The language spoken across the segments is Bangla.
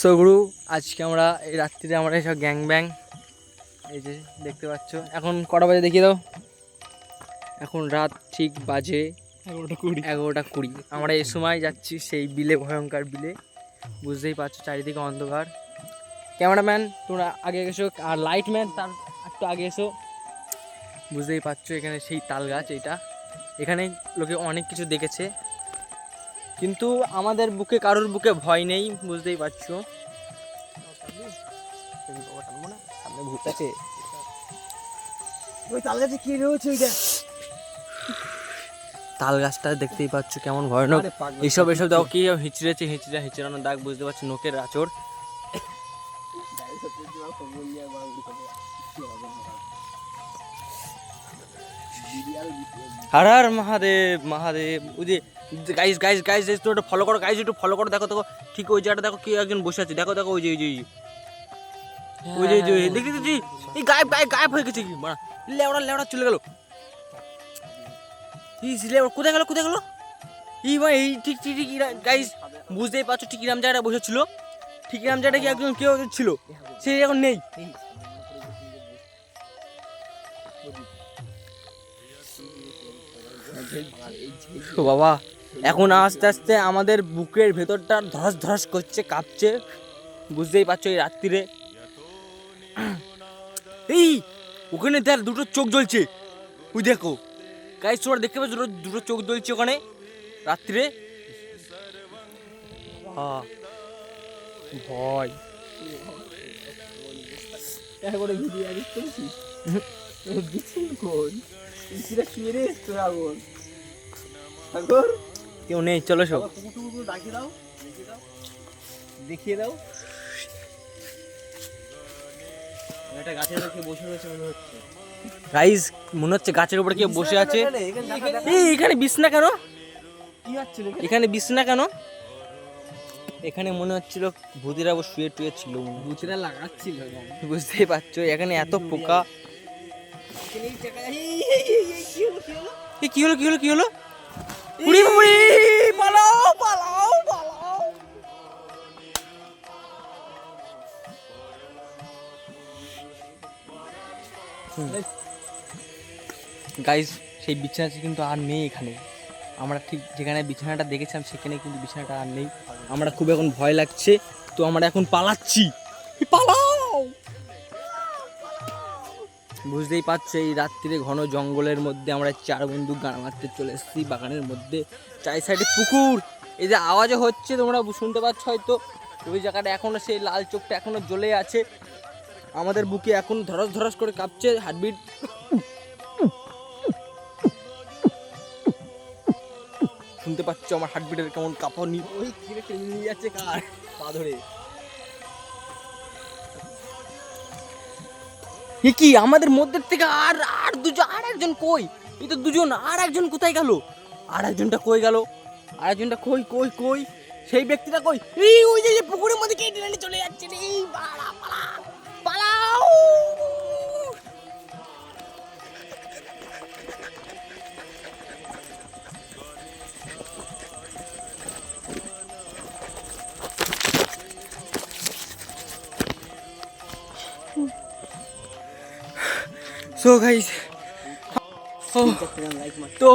সো গুরু, আজকে আমরা এই রাত্রিরে আমরা এইসব গ্যাং ব্যাং এই যে দেখতে পাচ্ছ। এখন কটা বাজে দেখিয়ে দাও। এখন রাত ঠিক বাজে 11:20। আমরা এই সময় যাচ্ছি সেই বিলে, ভয়ঙ্কর বিলে। বুঝতেই পারছো চারিদিকে অন্ধকার। ক্যামেরাম্যান তোমরা আগে এসো, আর লাইটম্যান তার একটু আগে এসো। বুঝতেই পারছো এখানে সেই তাল গাছ, এইটা এখানে লোকে অনেক কিছু দেখেছে, কিন্তু আমাদের বুকে কারোর বুকে ভয় নেই। বুঝতেই পারছো সামনে ভূত আছে। ওই তাল গাছে কি রয়েছে ওইটা? তাল গাছটা দেখতেই পাচ্ছ কেমন ভয়ানক। এইসব দেখো কি হিচড়েছে, হিচড়ানোর দাগ। বুঝতে পারছো নোকের আঁচড়। হর হর মহাদেব মহাদেব। ওই যে গাইস গাইস গাইস একটু ফলো করো, গাইস একটু ফলো করো। দেখো দেখো ঠিক ওই জায়গাটা দেখো, কি একজন বসে আছে। দেখো দেখো ওই যে দেখি দেখি এই গায়েব গায়েব গায়েব হয়ে গেছে। কি মারা লেওড়া লেওড়া চলে গেল। কোথায় গেল কোথায় গেল? এই ঠিক ঠিক ঠিক গাইস বুঝতেই পারছো ঠিক ইরাম জায়গাটা বসেছিল। ঠিক ইরাম জায়গাটা কি একজন কেউ ছিল, সে এখন নেই। ও বাবা, এখন আস্তে আস্তে আমাদের বুকের ভেতরটা ধস ধস করছে, কাঁপছে। বুঝতেই পারছো এই রাত্রিরে। এই ওখানে দেখ দুটো চোখ জ্বলছে, ওই দেখো গাইস তোমরা দেখতে পাচ্ছ দুটো চোখ জ্বলছে ওখানে রাত্রিরে। ভয় একবারে ভিডিও এডিট করেছিস? বিছুন কোন ইসিরা শুয়ে রে তোরাগর সাগর কেউ নেই, চলো সব কুকুর ডাকিয়ে দাও, দেখিয়ে দাও। একটা গাছের উপরে বসে রয়েছে মনে হচ্ছে। গাইস মনে হচ্ছে গাছের উপরে কেউ বসে আছে। এই এখানে বিছনা কেন? কি হচ্ছিল এখানে বিছনা কেন? এখানে মনে হচ্ছিল ভূতিরা শুয়ে টুয়ে ছিল, ভূতিরা লাগাচ্ছিল। বুঝতেই পারছো এখানে এত পোকা। কি হলো কি হলো কি হলো? উড়ি উড়ি পালাও পালাও পালাও। গাইস সেই বিছানাটা কিন্তু আর নেই এখানে। আমরা ঠিক যেখানে বিছানাটা দেখেছিলাম সেখানে কিন্তু বিছানাটা আর নেই। আমরা খুব এখন ভয় লাগছে, তো আমরা এখন পালাচ্ছি। পালাও। বুঝতেই পারছো এই রাত্রিরে ঘন জঙ্গলের মধ্যে আমরা চার বন্ধু গান মারতে চলে এসেছি বাগানের মধ্যে। চারি সাইডে পুকুর, এই যে আওয়াজও হচ্ছে তোমরা শুনতে পাচ্ছ হয়তো। ওই জায়গাটা এখনো সেই লাল চোখটা এখনো জ্বলে আছে। আমাদের বুকে এখন ধরস ধরস করে কাঁপছে, হার্টবিট। শুনতে পাচ্ছ আমার হার্টবিটের কেমন কাঁপানি। ওই কিরে টেনে নিয়ে যাচ্ছে কার পা ধরে। এ কি আমাদের মধ্যে থেকে আর আর দুজন, আর একজন কই? এই তো দুজন, আর একজন কোথায় গেল? আর একজনটা কই গেল? আর একজনটা কই কই কই? সেই ব্যক্তিটা কই? এই ওই যে পুকুরের মধ্যে কে টেনে চলে যাচ্ছে রে। এই পালা পালা পালাও। সো গাইস, তো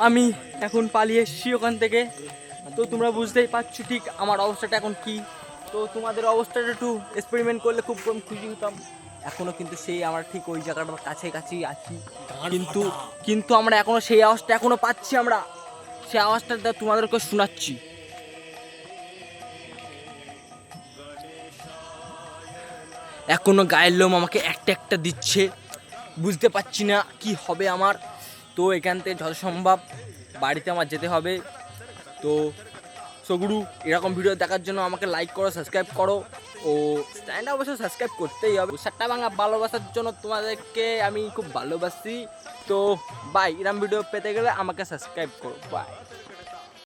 আমি এখন পালিয়ে এসেছি ওখান থেকে। তো তোমরা বুঝতেই পারছো ঠিক আমার অবস্থাটা এখন কি। তো তোমাদের অবস্থাটা একটু এক্সপেরিমেন্ট করলে খুব কম খুশি হতাম। এখনো কিন্তু সেই আমরা ঠিক ওই জায়গাটার কাছেই আছি, কিন্তু আমরা এখনো সেই আওয়াজটা এখনো পাচ্ছি। আমরা সেই আওয়াজটা তোমাদেরকে শোনাচ্ছি। এখনো গায়ের লোম আমাকে একটা একটা দিচ্ছে। বুঝতে পারছি না কি হবে আমার। তো এখান থেকে যত সম্ভব বাড়িতে আমার যেতে হবে। তো সগুরু, এরকম ভিডিও দেখার জন্য আমাকে লাইক করো, সাবস্ক্রাইব করো। ও স্ট্যান্ড অবশ্যই সাবস্ক্রাইব করতেই হবে। সাতটা ভাঙা ভালোবাসার জন্য তোমাদেরকে আমি খুব ভালোবাসি। তো বাই, এরকম ভিডিও পেতে গেলে আমাকে সাবস্ক্রাইব করো। বাই।